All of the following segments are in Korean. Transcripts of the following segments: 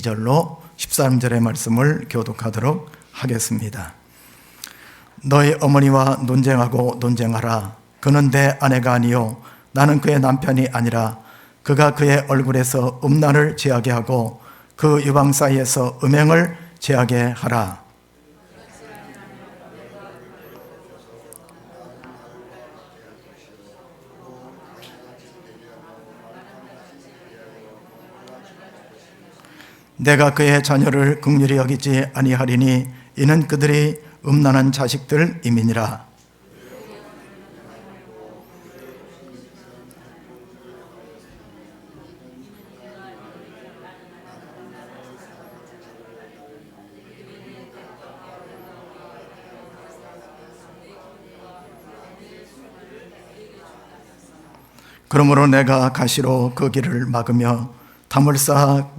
2절로 13절의 말씀을 교독하도록 하겠습니다. 너희 어머니와 논쟁하고 논쟁하라. 그는 내 아내가 아니요 나는 그의 남편이 아니라 그가 그의 얼굴에서 음란을 제하게 하고 그 유방 사이에서 음행을 제하게 하라. 내가 그의 자녀를 긍휼히 여기지 아니하리니 이는 그들이 음란한 자식들임이니라. 그러므로 내가 가시로 그 길을 막으며 담을 쌓아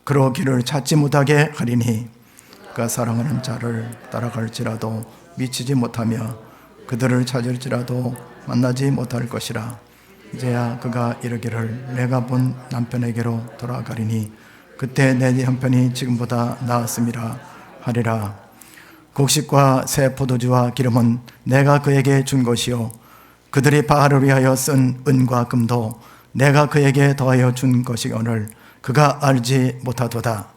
그로 길을 찾지 못하게 하리니 그가 사랑하는 자를 따라갈지라도 미치지 못하며 그들을 찾을지라도 만나지 못할 것이라. 이제야 그가 이르기를 내가 본 남편에게로 돌아가리니 그때 내 형편이 지금보다 나았음이라 하리라. 곡식과 새 포도주와 기름은 내가 그에게 준 것이요 그들이 바알을 위하여 쓴 은과 금도 내가 그에게 더하여 준 것이거늘 그가 알지 못하도다.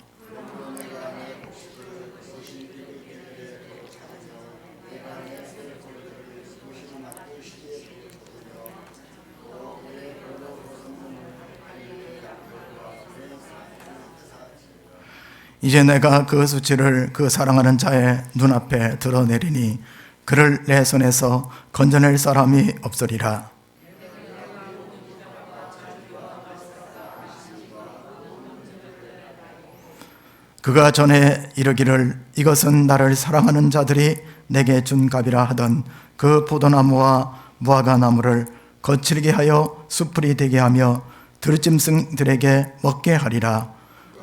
이제 내가 그 수치를 그 사랑하는 자의 눈앞에 드러내리니 그를 내 손에서 건져낼 사람이 없으리라. 그가 전에 이르기를 이것은 나를 사랑하는 자들이 내게 준 값이라 하던 그 포도나무와 무화과 나무를 거칠게 하여 수풀이 되게 하며 들짐승들에게 먹게 하리라.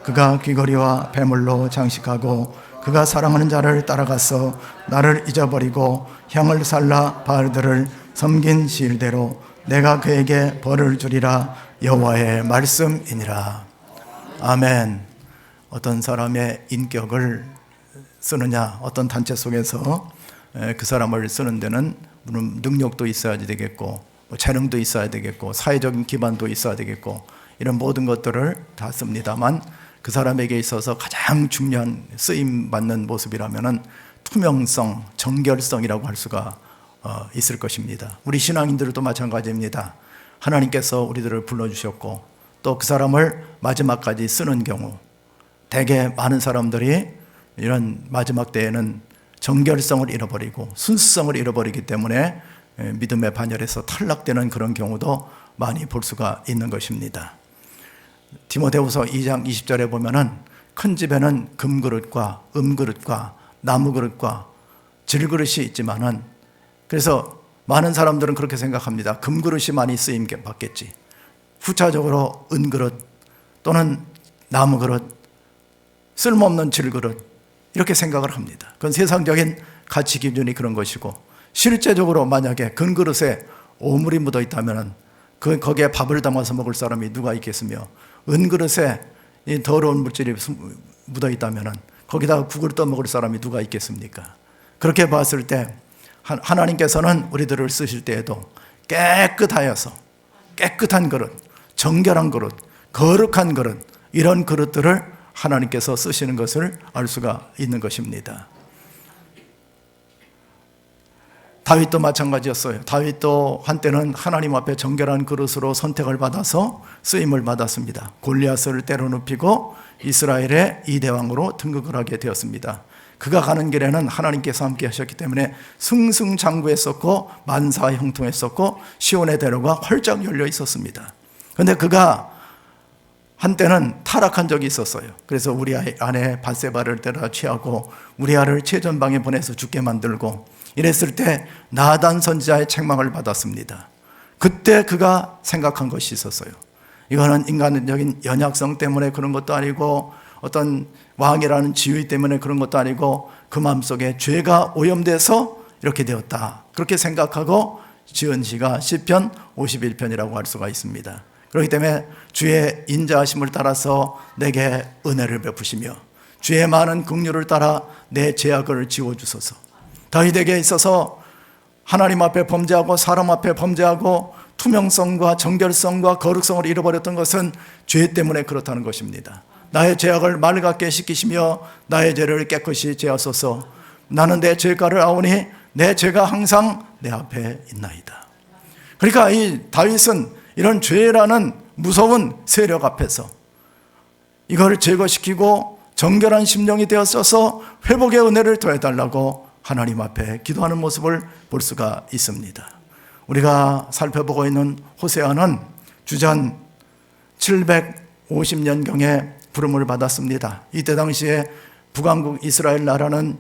그가 귀걸이와 배물로 장식하고 그가 사랑하는 자를 따라가서 나를 잊어버리고 향을 살라 바알들을 섬긴 시일대로 내가 그에게 벌을 주리라. 여호와의 말씀이니라. 아멘. 어떤 사람의 인격을 쓰느냐, 어떤 단체 속에서 그 사람을 쓰는 데는 물론 능력도 있어야 되겠고 재능도 있어야 되겠고 사회적인 기반도 있어야 되겠고 이런 모든 것들을 다 씁니다만 그 사람에게 있어서 가장 중요한 쓰임받는 모습이라면 투명성, 정결성이라고 할 수가 있을 것입니다. 우리 신앙인들도 마찬가지입니다. 하나님께서 우리들을 불러주셨고 또 그 사람을 마지막까지 쓰는 경우 대개 많은 사람들이 이런 마지막 때에는 정결성을 잃어버리고 순수성을 잃어버리기 때문에 믿음의 반열에서 탈락되는 그런 경우도 많이 볼 수가 있는 것입니다. 디모데후서 2장 20절에 보면은 큰 집에는 금그릇과 음그릇과 나무그릇과 질그릇이 있지만은 그래서 많은 사람들은 그렇게 생각합니다. 금그릇이 많이 쓰임 받겠지. 후차적으로 은그릇 또는 나무그릇 쓸모없는 질그릇 이렇게 생각을 합니다. 그건 세상적인 가치 기준이 그런 것이고 실제적으로 만약에 금그릇에 오물이 묻어 있다면 거기에 밥을 담아서 먹을 사람이 누가 있겠으며 은그릇에 이 더러운 물질이 묻어 있다면 거기다가 국을 떠 먹을 사람이 누가 있겠습니까? 그렇게 봤을 때 하나님께서는 우리들을 쓰실 때에도 깨끗하여서 깨끗한 그릇, 정결한 그릇, 거룩한 그릇 이런 그릇들을 하나님께서 쓰시는 것을 알 수가 있는 것입니다. 다윗도 마찬가지였어요. 다윗도 한때는 하나님 앞에 정결한 그릇으로 선택을 받아서 쓰임을 받았습니다. 골리앗을 때려 눕히고 이스라엘의 2대 왕으로 등극을 하게 되었습니다. 그가 가는 길에는 하나님께서 함께 하셨기 때문에 승승장구했었고 만사 형통했었고 시온의 대로가 활짝 열려 있었습니다. 그런데 그가 한때는 타락한 적이 있었어요. 그래서 우리 아내 밧세바를 때려 취하고 우리 아를 최전방에 보내서 죽게 만들고 이랬을 때 나단 선지자의 책망을 받았습니다. 그때 그가 생각한 것이 있었어요. 이거는 인간적인 연약성 때문에 그런 것도 아니고 어떤 왕이라는 지위 때문에 그런 것도 아니고 그 마음속에 죄가 오염돼서 이렇게 되었다. 그렇게 생각하고 지은 시가 시편 51편이라고 할 수가 있습니다. 그렇기 때문에 주의 인자하심을 따라서 내게 은혜를 베푸시며 주의 많은 긍휼을 따라 내 죄악을 지워주소서. 다윗에게 있어서 하나님 앞에 범죄하고 사람 앞에 범죄하고 투명성과 정결성과 거룩성을 잃어버렸던 것은 죄 때문에 그렇다는 것입니다. 나의 죄악을 맑게 씻기시며 나의 죄를 깨끗이 제하소서. 나는 내 죄가를 아오니 내 죄가 항상 내 앞에 있나이다. 그러니까 이 다윗은 이런 죄라는 무서운 세력 앞에서 이걸 제거시키고 정결한 심령이 되었어서 회복의 은혜를 더해달라고 하나님 앞에 기도하는 모습을 볼 수가 있습니다. 우리가 살펴보고 있는 호세아는 주전 750년경에 부름을 받았습니다. 이때 당시에 북왕국 이스라엘 나라는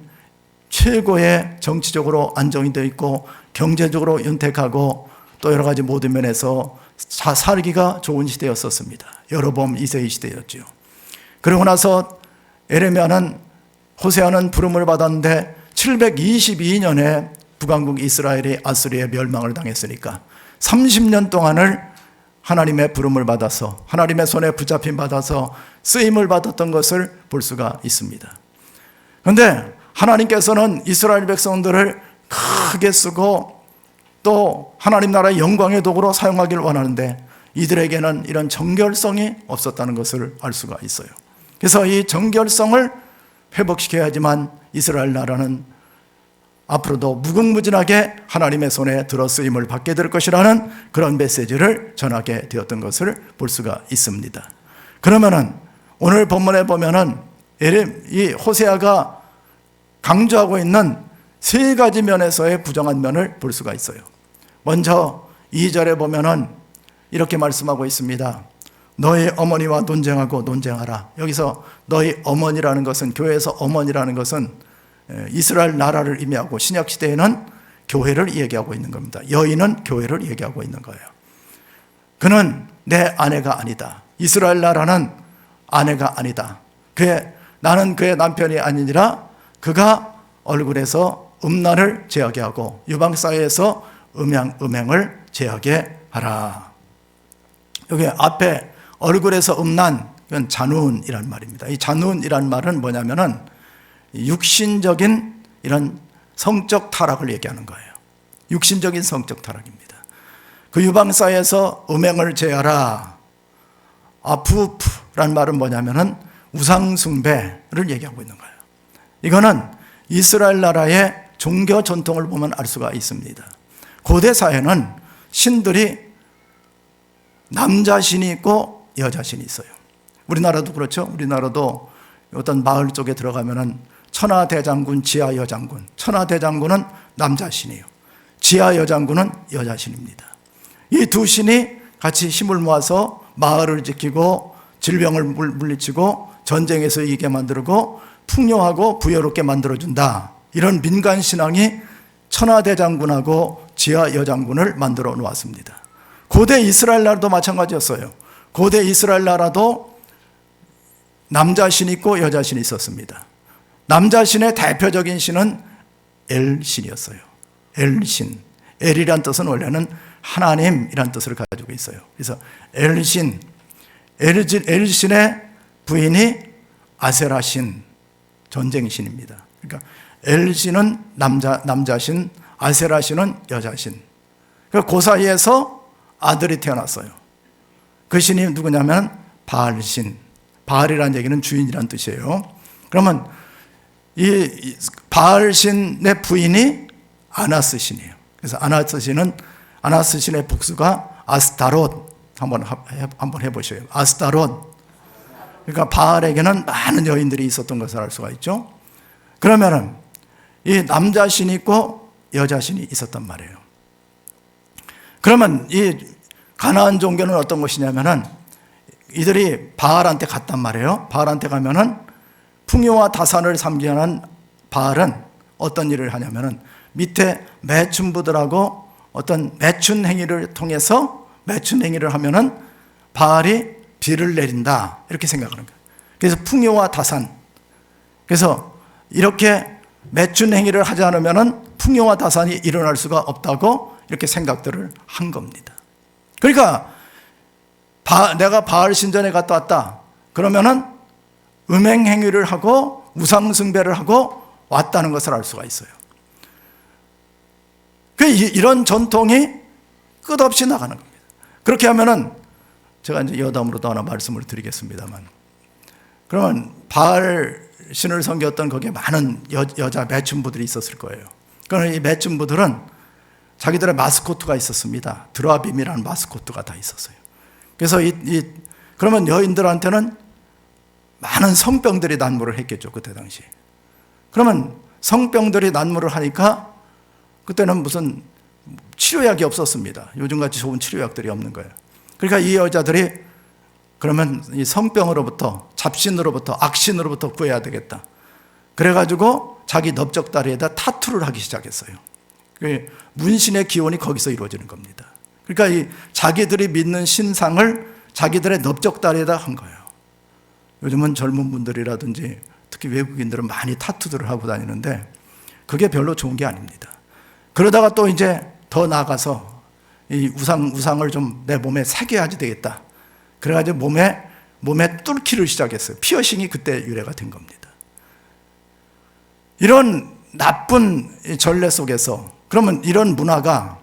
최고의 정치적으로 안정이 되어 있고 경제적으로 윤택하고 또 여러 가지 모든 면에서 살기가 좋은 시대였었습니다. 여로보암 2세의 시대였죠. 그러고 나서 호세아는 부름을 받았는데 722년에 북왕국 이스라엘이 아수리에 멸망을 당했으니까 30년 동안을 하나님의 부름을 받아서 하나님의 손에 붙잡힘 받아서 쓰임을 받았던 것을 볼 수가 있습니다. 그런데 하나님께서는 이스라엘 백성들을 크게 쓰고 또 하나님 나라의 영광의 도구로 사용하기를 원하는데 이들에게는 이런 정결성이 없었다는 것을 알 수가 있어요. 그래서 이 정결성을 회복시켜야지만 이스라엘 나라는 앞으로도 무궁무진하게 하나님의 손에 들어 쓰임을 받게 될 것이라는 그런 메시지를 전하게 되었던 것을 볼 수가 있습니다. 그러면은 오늘 본문에 보면은 이 호세아가 강조하고 있는 세 가지 면에서의 부정한 면을 볼 수가 있어요. 먼저 2절에 보면은 이렇게 말씀하고 있습니다. 너희 어머니와 논쟁하고 논쟁하라. 여기서 너희 어머니라는 것은, 교회에서 어머니라는 것은 이스라엘 나라를 의미하고 신약 시대에는 교회를 얘기하고 있는 겁니다. 여인은 교회를 얘기하고 있는 거예요. 그는 내 아내가 아니다. 이스라엘 나라는 아내가 아니다. 나는 그의 남편이 아니니라. 그가 얼굴에서 음란을 제하게 하고 유방사이에서 음행을 제하게 하라. 여기 앞에 얼굴에서 음란, 이건 잔운이란 말입니다. 이 잔운이란 말은 뭐냐면은 육신적인 이런 성적 타락을 얘기하는 거예요. 육신적인 성적 타락입니다. 그 유방사에서 음행을 제하라. 아푸프란 말은 뭐냐면은 우상숭배를 얘기하고 있는 거예요. 이거는 이스라엘 나라의 종교 전통을 보면 알 수가 있습니다. 고대 사회는 신들이 남자 신이 있고 여자 신이 있어요. 우리나라도 그렇죠. 우리나라도 어떤 마을 쪽에 들어가면은 천하대장군, 지하여장군. 천하대장군은 남자 신이에요. 지하여장군은 여자 신입니다. 이 두 신이 같이 힘을 모아서 마을을 지키고 질병을 물리치고 전쟁에서 이기게 만들고 풍요하고 부여롭게 만들어준다. 이런 민간 신앙이 천하대장군하고 지하여장군을 만들어 놓았습니다. 고대 이스라엘 나라도 마찬가지였어요. 고대 이스라엘 나라도 남자 신이 있고 여자 신이 있었습니다. 남자 신의 대표적인 신은 엘신이었어요. 엘신. 엘이란 뜻은 원래는 하나님이란 뜻을 가지고 있어요. 그래서 엘신. 엘신의 부인이 아세라신, 전쟁신입니다. 그러니까 엘신은 남자신, 아세라신은 여자신. 그 사이에서 아들이 태어났어요. 그 신이 누구냐면 바알신. 바알이라는 얘기는 주인이란 뜻이에요. 그러면 이 바알신의 부인이 아나스 신이에요. 그래서 아나스 신의 복수가 아스타롯. 한번 해보셔요. 아스타롯. 그러니까 바알에게는 많은 여인들이 있었던 것을 알 수가 있죠. 그러면은 이 남자 신이 있고 여자 신이 있었단 말이에요. 그러면 이 가나안 종교는 어떤 것이냐면은 이들이 바알한테 갔단 말이에요. 바알한테 가면은 풍요와 다산을 삼기하는 바알은 어떤 일을 하냐면은 밑에 매춘부들하고 어떤 매춘 행위를 통해서 매춘 행위를 하면은 바알이 비를 내린다. 이렇게 생각하는 거예요. 그래서 풍요와 다산. 그래서 이렇게 매춘 행위를 하지 않으면은 풍요와 다산이 일어날 수가 없다고 이렇게 생각들을 한 겁니다. 그러니까 내가 바알 신전에 갔다 왔다. 그러면은 음행 행위를 하고 우상 숭배를 하고 왔다는 것을 알 수가 있어요. 이런 전통이 끝없이 나가는 겁니다. 그렇게 하면은 제가 이제 여담으로도 하나 말씀을 드리겠습니다만, 그러면 바알 신을 섬겼던 거기에 많은 여자 매춘부들이 있었을 거예요. 그러나 이 매춘부들은 자기들의 마스코트가 있었습니다. 드라빔이라는 마스코트가 다 있었어요. 그래서 그러면 여인들한테는 많은 성병들이 난무를 했겠죠, 그때 당시에. 그러면 성병들이 난무를 하니까 그때는 무슨 치료약이 없었습니다. 요즘같이 좋은 치료약들이 없는 거예요. 그러니까 이 여자들이 그러면 이 성병으로부터, 잡신으로부터, 악신으로부터 구해야 되겠다. 그래가지고 자기 넓적다리에다 타투를 하기 시작했어요. 문신의 기원이 거기서 이루어지는 겁니다. 그러니까 이 자기들이 믿는 신상을 자기들의 넓적다리에다 한 거예요. 요즘은 젊은 분들이라든지 특히 외국인들은 많이 타투들을 하고 다니는데 그게 별로 좋은 게 아닙니다. 그러다가 또 이제 더 나아가서 이 우상을 좀 내 몸에 새겨야지 되겠다. 그래가지고 몸에 뚫기를 시작했어요. 피어싱이 그때 유래가 된 겁니다. 이런 나쁜 전례 속에서 그러면 이런 문화가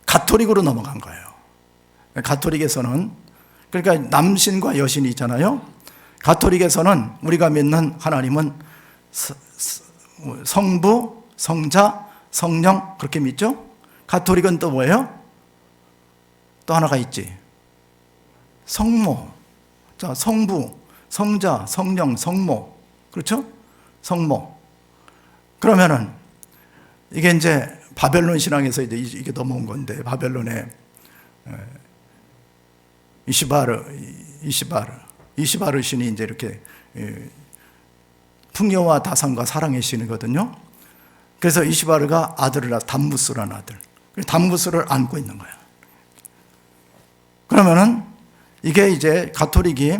가톨릭으로 넘어간 거예요. 가톨릭에서는, 그러니까 남신과 여신이 있잖아요. 가톨릭에서는 우리가 믿는 하나님은 성부, 성자, 성령 그렇게 믿죠. 가톨릭은 또 뭐예요? 또 하나가 있지. 성모. 자, 성부, 성자, 성령, 성모. 그렇죠? 성모. 그러면은 이게 이제 바벨론 신앙에서 이게 넘어온 건데, 바벨론에 이시바르 신이 이제 이렇게 풍요와 다산과 사랑의 신이거든요. 그래서 이시바르가 아들을 낳아, 담무스라는 아들. 담무스를 안고 있는 거예요. 그러면은 이게 이제 가톨릭이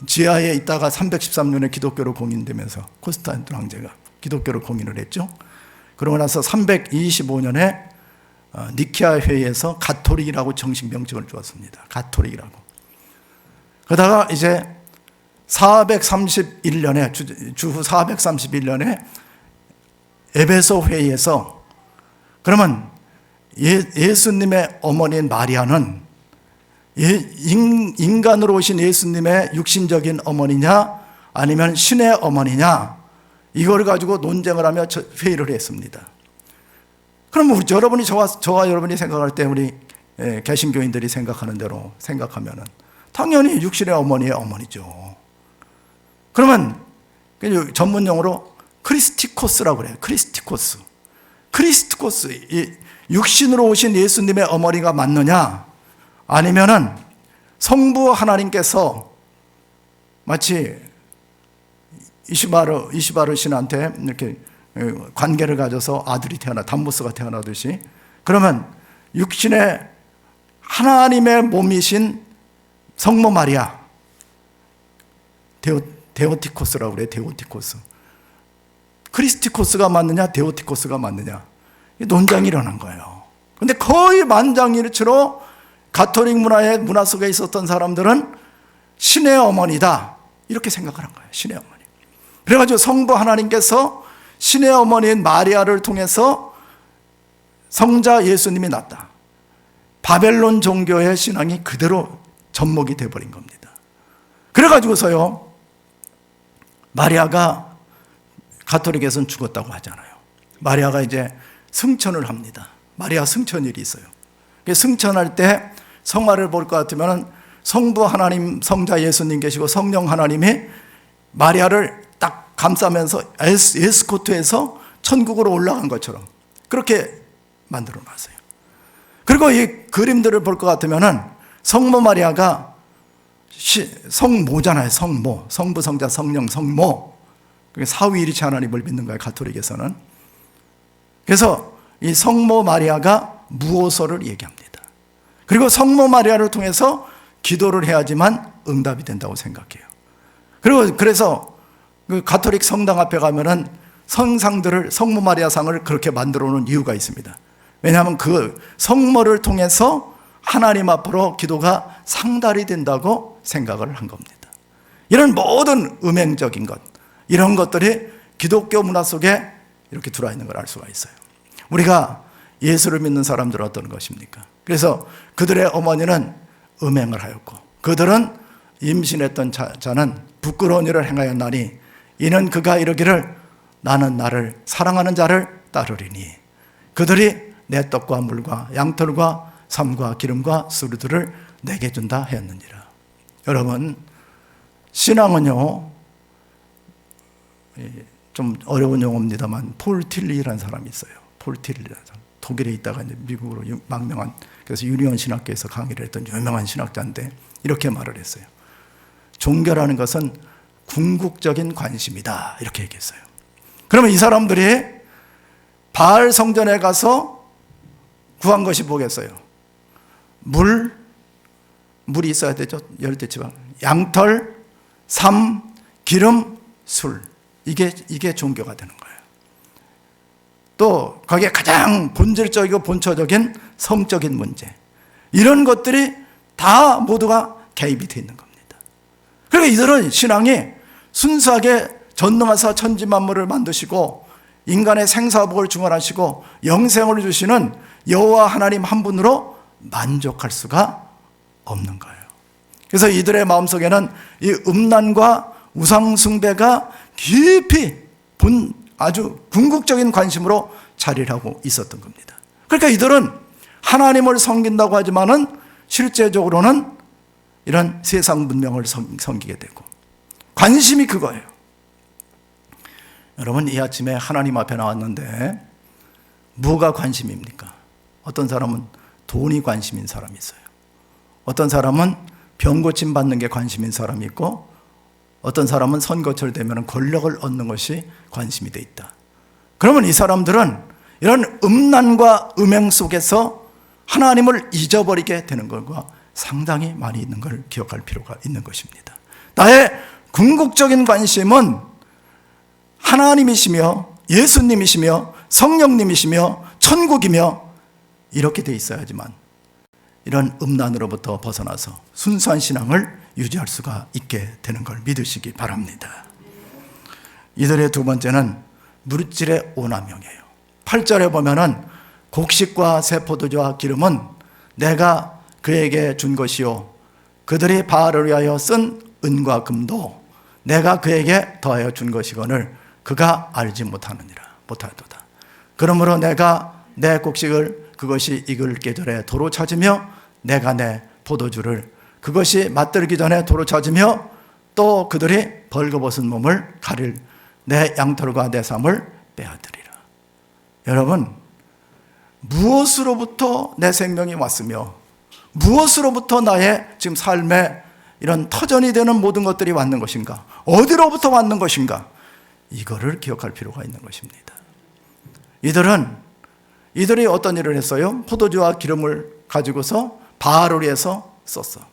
지하에 있다가 313년에 기독교로 공인되면서 콘스탄틴 황제가 기독교로 공인을 했죠. 그러고 나서 325년에 니케아 회의에서 가톨릭이라고 정식 명칭을 주었습니다. 가톨릭이라고. 그러다가 이제 431년에 주후 431년에 에베소 회의에서 그러면 예수님의 어머니인 마리아는 인간으로 오신 예수님의 육신적인 어머니냐 아니면 신의 어머니냐, 이걸 가지고 논쟁을 하며 회의를 했습니다. 그럼 여러분이 저와 여러분이 생각할 때 우리 개신교인들이 생각하는 대로 생각하면은 당연히 육신의 어머니의 어머니죠. 그러면 전문 용어로 크리스티코스라고 그래요. 크리스티코스. 육신으로 오신 예수님의 어머니가 맞느냐, 아니면은 성부 하나님께서 마치 이시바르 신한테 이렇게 관계를 가져서 아들이 담무스가 태어나듯이, 그러면 육신의 하나님의 몸이신 성모 마리아, 데오티코스라고 그래요. 데오티코스. 크리스티코스가 맞느냐 데오티코스가 맞느냐, 논쟁이 일어난 거예요. 근데 거의 만장일치로 가톨릭 문화 속에 있었던 사람들은 신의 어머니다 이렇게 생각을 한 거예요. 신의 어머니. 그래가지고 성부 하나님께서 신의 어머니인 마리아를 통해서 성자 예수님이 낳았다. 바벨론 종교의 신앙이 그대로 접목이 돼버린 겁니다. 그래가지고서요, 마리아가 가톨릭에서는 죽었다고 하잖아요. 마리아가 이제 승천을 합니다. 마리아 승천일이 있어요. 승천할 때 성화를 볼 것 같으면 성부 하나님, 성자 예수님 계시고 성령 하나님이 마리아를 딱 감싸면서 에스코트에서 천국으로 올라간 것처럼 그렇게 만들어 놨어요. 그리고 이 그림들을 볼 것 같으면 성모 마리아가 성모잖아요. 성모. 성부, 성자, 성령, 성모. 그게 사위일체 하나님을 믿는 거예요, 가톨릭에서는. 그래서 이 성모 마리아가 무오소를 얘기합니다. 그리고 성모 마리아를 통해서 기도를 해야지만 응답이 된다고 생각해요. 그래서 그 가톨릭 성당 앞에 가면은 성상들을, 성모 마리아 상을 그렇게 만들어 놓은 이유가 있습니다. 왜냐하면 그 성모를 통해서 하나님 앞으로 기도가 상달이 된다고 생각을 한 겁니다. 이런 모든 음행적인 것, 이런 것들이 기독교 문화 속에 이렇게 들어와 있는 걸 알 수가 있어요. 우리가 예수를 믿는 사람들은 어떤 것입니까? 그래서 그들의 어머니는 음행을 하였고, 그들은 임신했던 자는 부끄러운 일을 행하였나니 이는 그가 이르기를 나는 나를 사랑하는 자를 따르리니 그들이 내 떡과 물과 양털과 삶과 기름과 수르들을 내게 준다 하였느니라. 여러분, 신앙은요, 좀 어려운 용어입니다만 폴 틸리라는 사람이 있어요. 폴 틸리라는 사람. 독일에 있다가 이제 미국으로 망명한, 그래서 유니온 신학교에서 강의를 했던 유명한 신학자인데 이렇게 말을 했어요. 종교라는 것은 궁극적인 관심이다, 이렇게 얘기했어요. 그러면 이 사람들이 바알 성전에 가서 구한 것이 뭐겠어요? 물이 있어야 되죠. 열대지방, 양털, 삶, 기름, 술. 이게 종교가 되는 거예요. 또 거기에 가장 본질적이고 본처적인 성적인 문제, 이런 것들이 다 모두가 개입이 되어 있는 겁니다. 그러니까 이들은 신앙이 순수하게 전능하사 천지 만물을 만드시고 인간의 생사복을 중원하시고 영생을 주시는 여호와 하나님 한 분으로 만족할 수가 없는 거예요. 그래서 이들의 마음속에는 이 음란과 우상 숭배가 깊이 아주 궁극적인 관심으로 자리를 하고 있었던 겁니다. 그러니까 이들은 하나님을 섬긴다고 하지만은 실제적으로는 이런 세상 문명을 섬기게 되고, 관심이 그거예요. 여러분, 이 아침에 하나님 앞에 나왔는데 뭐가 관심입니까? 어떤 사람은 돈이 관심인 사람이 있어요. 어떤 사람은 병 고침 받는 게 관심인 사람이 있고, 어떤 사람은 선거철 되면 권력을 얻는 것이 관심이 돼 있다. 그러면 이 사람들은 이런 음란과 음행 속에서 하나님을 잊어버리게 되는 것과 상당히 많이 있는 걸 기억할 필요가 있는 것입니다. 나의 궁극적인 관심은 하나님이시며 예수님이시며 성령님이시며 천국이며 이렇게 돼 있어야지만 이런 음란으로부터 벗어나서 순수한 신앙을 유지할 수가 있게 되는 걸 믿으시기 바랍니다. 이들의 두 번째는 물질의 오남용이에요. 8절에 보면은 곡식과 새 포도주와 기름은 내가 그에게 준 것이요 그들이 바알을 위하여 쓴 은과 금도 내가 그에게 더하여 준 것이거늘 그가 알지 못하도다. 그러므로 내가 내 곡식을 그것이 익을 계절에 도로 찾으며 내가 내 포도주를 그것이 맛들기 전에 도로 찾으며 또 그들이 벌거벗은 몸을 가릴 내 양털과 내 삶을 빼앗으리라. 여러분, 무엇으로부터 내 생명이 왔으며 무엇으로부터 나의 지금 삶에 이런 터전이 되는 모든 것들이 왔는 것인가, 어디로부터 왔는 것인가, 이거를 기억할 필요가 있는 것입니다. 이들이 어떤 일을 했어요? 포도주와 기름을 가지고서 바알을 위해서 썼어.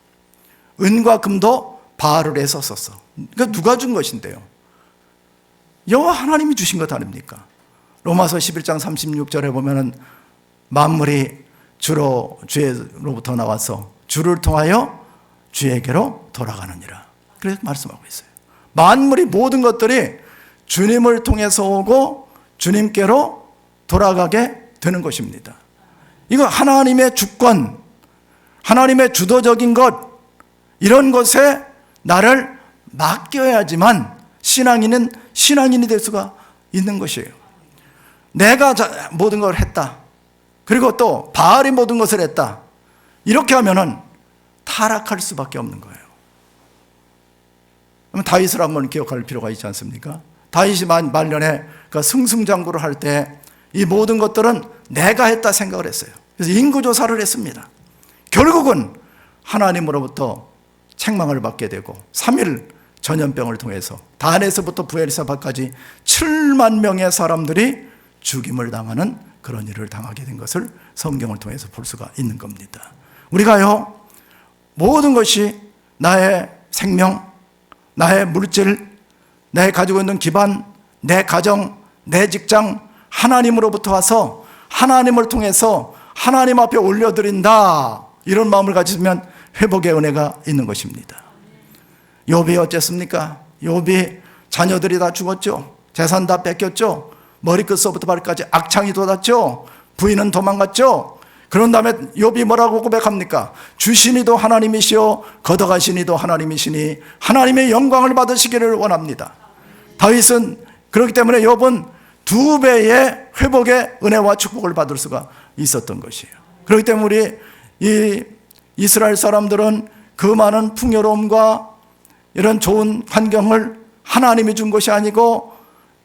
은과 금도 바알을 위해서 썼어. 그러니까 누가 준 것인데요? 여호와 하나님이 주신 것 아닙니까? 로마서 11장 36절에 보면은 만물이 주로부터 나와서 주를 통하여 주에게로 돌아가느니라. 그래서 말씀하고 있어요. 만물이, 모든 것들이 주님을 통해서 오고 주님께로 돌아가게 되는 것입니다. 이거 하나님의 주권, 하나님의 주도적인 것, 이런 것에 나를 맡겨야지만 신앙인이 될 수가 있는 것이에요. 내가 모든 걸 했다, 그리고 또 바알이 모든 것을 했다, 이렇게 하면은 타락할 수밖에 없는 거예요. 그럼 다윗을 한번 기억할 필요가 있지 않습니까? 다윗이 말년에 그 승승장구를 할 때 이 모든 것들은 내가 했다 생각을 했어요. 그래서 인구조사를 했습니다. 결국은 하나님으로부터 책망을 받게 되고 3일 전염병을 통해서 단에서부터 부엘세바까지 7만 명의 사람들이 죽임을 당하는 그런 일을 당하게 된 것을 성경을 통해서 볼 수가 있는 겁니다. 우리가요, 모든 것이 나의 생명, 나의 물질, 내 가지고 있는 기반, 내 가정, 내 직장, 하나님으로부터 와서 하나님을 통해서 하나님 앞에 올려드린다, 이런 마음을 가지면 회복의 은혜가 있는 것입니다. 욥이 어쨌습니까? 욥이 자녀들이 다 죽었죠. 재산 다 뺏겼죠. 머리끝서부터 발끝까지 악창이 돋았죠. 부인은 도망갔죠. 그런 다음에 욥이 뭐라고 고백합니까? 주시니도 하나님이시오 걷어가시니도 하나님이시니 하나님의 영광을 받으시기를 원합니다. 다윗은 그렇기 때문에 욥은 2배의 회복의 은혜와 축복을 받을 수가 있었던 것이에요. 그렇기 때문에 우리 이 이스라엘 사람들은 그 많은 풍요로움과 이런 좋은 환경을 하나님이 준 것이 아니고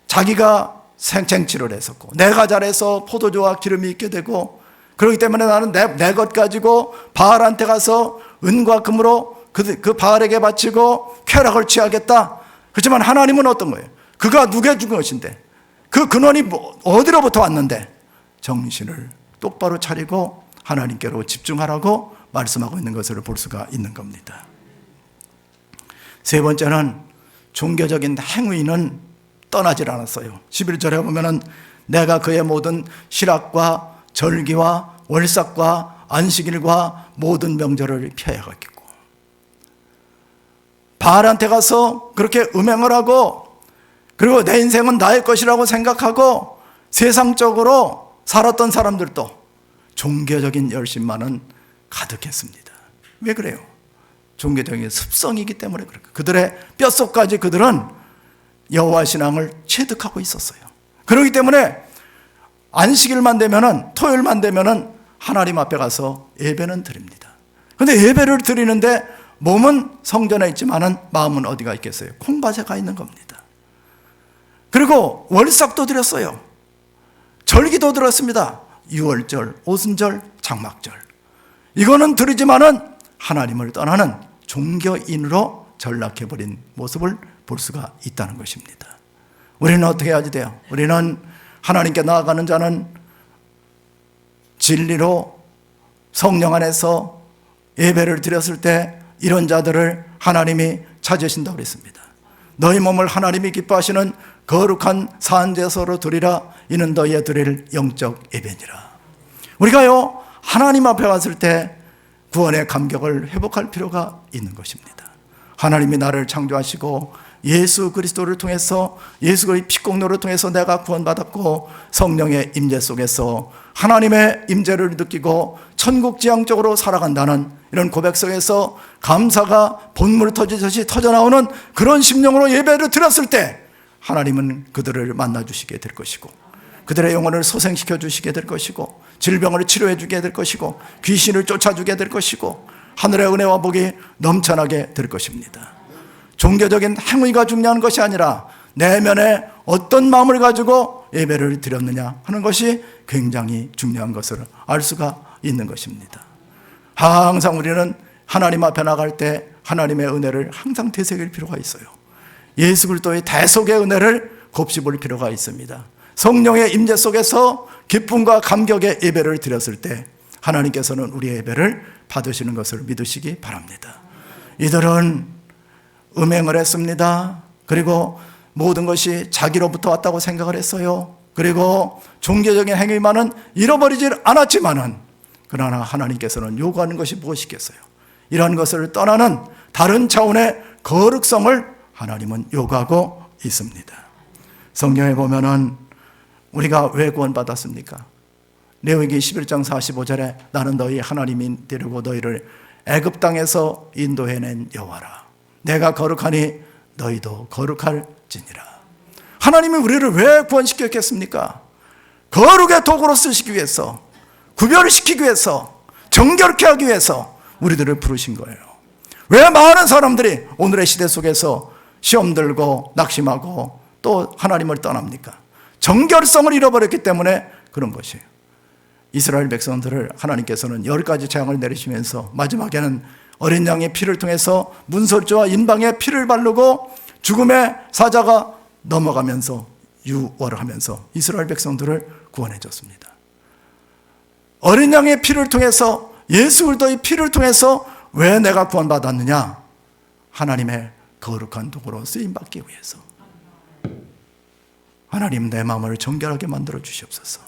자기가 생쟁취를 했었고, 내가 잘해서 포도주와 기름이 있게 되고, 그렇기 때문에 나는 내 것 가지고 바알한테 가서 은과 금으로 그 바알에게 바치고 쾌락을 취하겠다. 그렇지만 하나님은 어떤 거예요? 그가 누가 준 것인데, 그 근원이 어디로부터 왔는데, 정신을 똑바로 차리고 하나님께로 집중하라고 말씀하고 있는 것을 볼 수가 있는 겁니다. 세 번째는 종교적인 행위는 떠나질 않았어요. 11절에 보면은 내가 그의 모든 실학과 절기와 월삭과 안식일과 모든 명절을 폐하겠고, 바알한테 가서 그렇게 음행을 하고, 그리고 내 인생은 나의 것이라고 생각하고 세상적으로 살았던 사람들도 종교적인 열심만은 가득했습니다. 왜 그래요? 종교적인 습성이기 때문에 그래요. 그들의 뼛속까지 그들은 여호와 신앙을 체득하고 있었어요. 그렇기 때문에 안식일만 되면은, 토요일만 되면은 하나님 앞에 가서 예배는 드립니다. 그런데 예배를 드리는데 몸은 성전에 있지만은 마음은 어디가 있겠어요? 콩밭에 가 있는 겁니다. 그리고 월삭도 드렸어요. 절기도 드렸습니다. 유월절, 오순절, 장막절. 이거는 드리지만은 하나님을 떠나는 종교인으로 전락해버린 모습을 볼 수가 있다는 것입니다. 우리는 어떻게 해야지 돼요? 우리는 하나님께 나아가는 자는 진리로 성령 안에서 예배를 드렸을 때 이런 자들을 하나님이 찾으신다고 그랬습니다. 너희 몸을 하나님이 기뻐하시는 거룩한 산제소로 드리라. 이는 너희의 드릴 영적 예배니라. 우리가요, 하나님 앞에 왔을 때 구원의 감격을 회복할 필요가 있는 것입니다. 하나님이 나를 창조하시고 예수 그리스도를 통해서, 예수 그리스도의 피공로를 통해서 내가 구원받았고, 성령의 임재 속에서 하나님의 임재를 느끼고 천국지향적으로 살아간다는 이런 고백 속에서 감사가 본물 터지듯이 터져나오는 그런 심령으로 예배를 드렸을 때 하나님은 그들을 만나주시게 될 것이고, 그들의 영혼을 소생시켜 주시게 될 것이고, 질병을 치료해 주게 될 것이고, 귀신을 쫓아주게 될 것이고, 하늘의 은혜와 복이 넘쳐나게 될 것입니다. 종교적인 행위가 중요한 것이 아니라 내면에 어떤 마음을 가지고 예배를 드렸느냐 하는 것이 굉장히 중요한 것을 알 수가 있는 것입니다. 항상 우리는 하나님 앞에 나갈 때 하나님의 은혜를 항상 되새길 필요가 있어요. 예수 그리스도의 대속의 은혜를 곱씹을 필요가 있습니다. 성령의 임재 속에서 기쁨과 감격의 예배를 드렸을 때 하나님께서는 우리의 예배를 받으시는 것을 믿으시기 바랍니다. 이들은 음행을 했습니다. 그리고 모든 것이 자기로부터 왔다고 생각을 했어요. 그리고 종교적인 행위만은 잃어버리질 않았지만은, 그러나 하나님께서는 요구하는 것이 무엇이겠어요? 이러한 것을 떠나는 다른 차원의 거룩성을 하나님은 요구하고 있습니다. 성경에 보면은 우리가 왜 구원받았습니까? 레위기 11장 45절에 나는 너희 하나님이 되려고 너희를 애굽 땅에서 인도해낸 여호와라. 내가 거룩하니 너희도 거룩할지니라. 하나님이 우리를 왜 구원시켰겠습니까? 거룩의 도구로 쓰시기 위해서, 구별을 시키기 위해서, 정결케 하기 위해서 우리들을 부르신 거예요. 왜 많은 사람들이 오늘의 시대 속에서 시험 들고 낙심하고 또 하나님을 떠납니까? 정결성을 잃어버렸기 때문에 그런 것이에요. 이스라엘 백성들을 하나님께서는 10가지 재앙을 내리시면서 마지막에는 어린 양의 피를 통해서 문설주와 인방의 피를 바르고 죽음의 사자가 넘어가면서 유월을 하면서 이스라엘 백성들을 구원해 줬습니다. 어린 양의 피를 통해서, 예수 그리스도의 피를 통해서 왜 내가 구원받았느냐? 하나님의 거룩한 도구로 쓰임받기 위해서. 하나님, 내 마음을 정결하게 만들어 주시옵소서.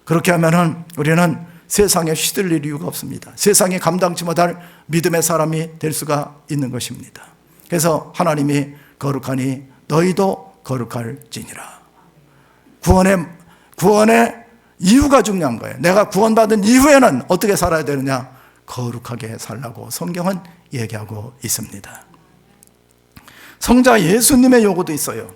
그렇게 하면은 우리는 세상에 휘둘릴 이유가 없습니다. 세상에 감당치 못할 믿음의 사람이 될 수가 있는 것입니다. 그래서 하나님이 거룩하니 너희도 거룩할지니라. 구원의 이유가 중요한 거예요. 내가 구원받은 이후에는 어떻게 살아야 되느냐? 거룩하게 살라고 성경은 얘기하고 있습니다. 성자 예수님의 요구도 있어요.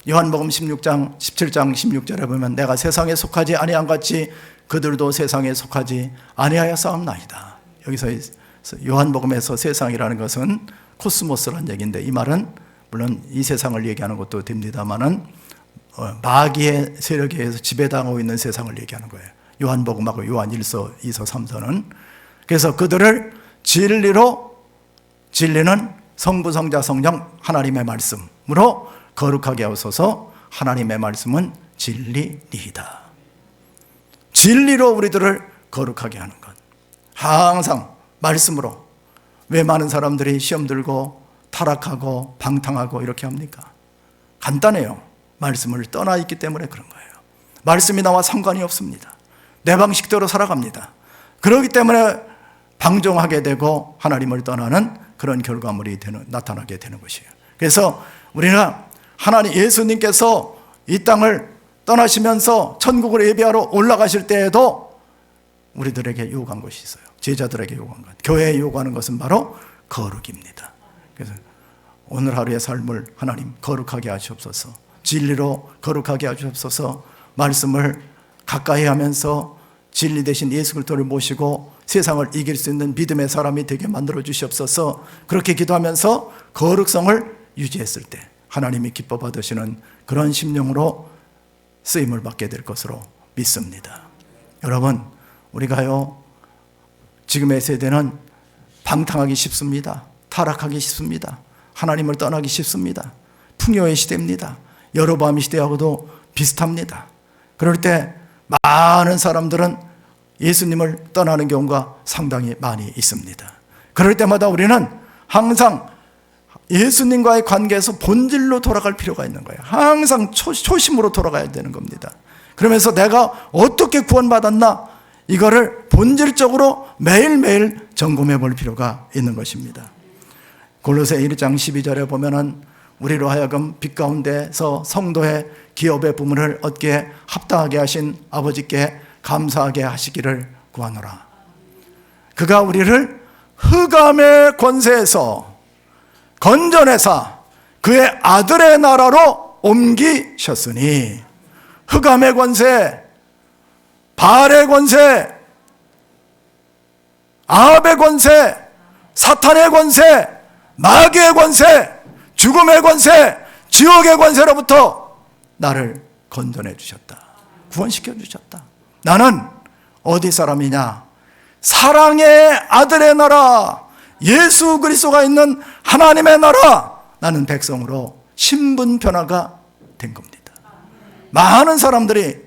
요한복음 16장 17장 16절에 보면 내가 세상에 속하지 아니한 같이 그들도 세상에 속하지 아니하였사옵나이다. 여기서 요한복음에서 세상이라는 것은 코스모스라는 얘기인데, 이 말은 물론 이 세상을 얘기하는 것도 됩니다만은 마귀의 세력에 의해서 지배당하고 있는 세상을 얘기하는 거예요. 요한복음하고 요한 1서, 2서, 3서는. 그래서 그들을 진리는 성부, 성자, 성령 하나님의 말씀으로 거룩하게 하소서. 하나님의 말씀은 진리니이다. 진리로 우리들을 거룩하게 하는 것, 항상 말씀으로. 왜 많은 사람들이 시험 들고 타락하고 방탕하고 이렇게 합니까? 간단해요. 말씀을 떠나 있기 때문에 그런 거예요. 말씀이 나와 상관이 없습니다. 내 방식대로 살아갑니다. 그렇기 때문에 방종하게 되고 하나님을 떠나는 그런 결과물이 나타나게 되는 것이에요. 그래서 우리는 하나님 예수님께서 이 땅을 떠나시면서 천국을 예비하러 올라가실 때에도 우리들에게 요구한 것이 있어요. 제자들에게 요구한 것, 교회에 요구하는 것은 바로 거룩입니다. 그래서 오늘 하루의 삶을 하나님 거룩하게 하시옵소서. 진리로 거룩하게 하시옵소서. 말씀을 가까이 하면서 진리 대신 예수 그리스도를 모시고 세상을 이길 수 있는 믿음의 사람이 되게 만들어 주시옵소서. 그렇게 기도하면서 거룩성을 유지했을 때 하나님이 기뻐 받으시는 그런 심령으로 쓰임을 받게 될 것으로 믿습니다. 여러분, 우리가요, 지금의 세대는 방탕하기 쉽습니다. 타락하기 쉽습니다. 하나님을 떠나기 쉽습니다. 풍요의 시대입니다. 여로보암 시대하고도 비슷합니다. 그럴 때 많은 사람들은 예수님을 떠나는 경우가 상당히 많이 있습니다. 그럴 때마다 우리는 항상 예수님과의 관계에서 본질로 돌아갈 필요가 있는 거예요. 항상 초심으로 돌아가야 되는 겁니다. 그러면서 내가 어떻게 구원받았나, 이거를 본질적으로 매일매일 점검해 볼 필요가 있는 것입니다. 골로새 1장 12절에 보면은 우리로 하여금 빛 가운데서 성도의 기업의 부문을 얻게 합당하게 하신 아버지께 감사하게 하시기를 구하노라. 그가 우리를 흑암의 권세에서 건져내사 그의 아들의 나라로 옮기셨으니, 흑암의 권세, 바알의 권세, 아합의 권세, 사탄의 권세, 마귀의 권세, 죽음의 권세, 지옥의 권세로부터 나를 건져내 주셨다. 구원시켜 주셨다. 나는 어디 사람이냐? 사랑의 아들의 나라, 예수 그리스도가 있는 하나님의 나라, 나는 백성으로 신분 변화가 된 겁니다. 많은 사람들이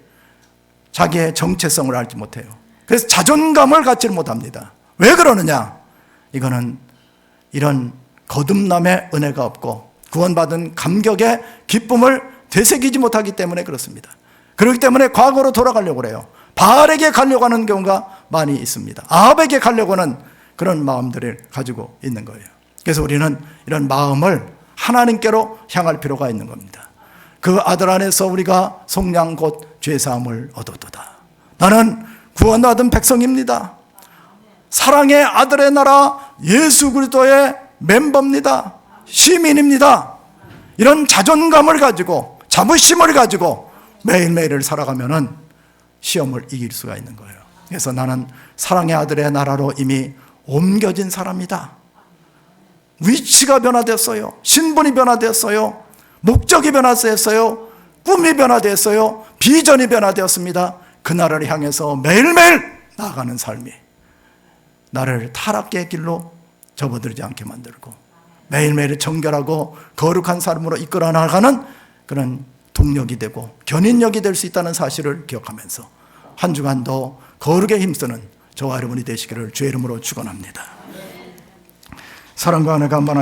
자기의 정체성을 알지 못해요. 그래서 자존감을 갖지 못합니다. 왜 그러느냐? 이거는 이런 거듭남의 은혜가 없고 구원받은 감격의 기쁨을 되새기지 못하기 때문에 그렇습니다. 그렇기 때문에 과거로 돌아가려고 그래요. 바알에게 가려고 하는 경우가 많이 있습니다. 아합에게 가려고 하는 그런 마음들을 가지고 있는 거예요. 그래서 우리는 이런 마음을 하나님께로 향할 필요가 있는 겁니다. 그 아들 안에서 우리가 속량 곧 죄사함을 얻었도다. 나는 구원받은 백성입니다. 사랑의 아들의 나라 예수 그리스도의 멤버입니다. 시민입니다. 이런 자존감을 가지고 자부심을 가지고 매일매일을 살아가면은 시험을 이길 수가 있는 거예요. 그래서 나는 사랑의 아들의 나라로 이미 옮겨진 사람이다. 위치가 변화됐어요. 신분이 변화됐어요. 목적이 변화됐어요. 꿈이 변화됐어요. 비전이 변화되었습니다. 그 나라를 향해서 매일매일 나아가는 삶이 나를 타락의 길로 접어들지 않게 만들고 매일매일 정결하고 거룩한 삶으로 이끌어 나가는 그런 동력이 되고 견인력이 될 수 있다는 사실을 기억하면서 한 주간도 거룩에 힘쓰는 저와 여러분이 되시기를 주의 이름으로 축원합니다. 사랑과 은혜가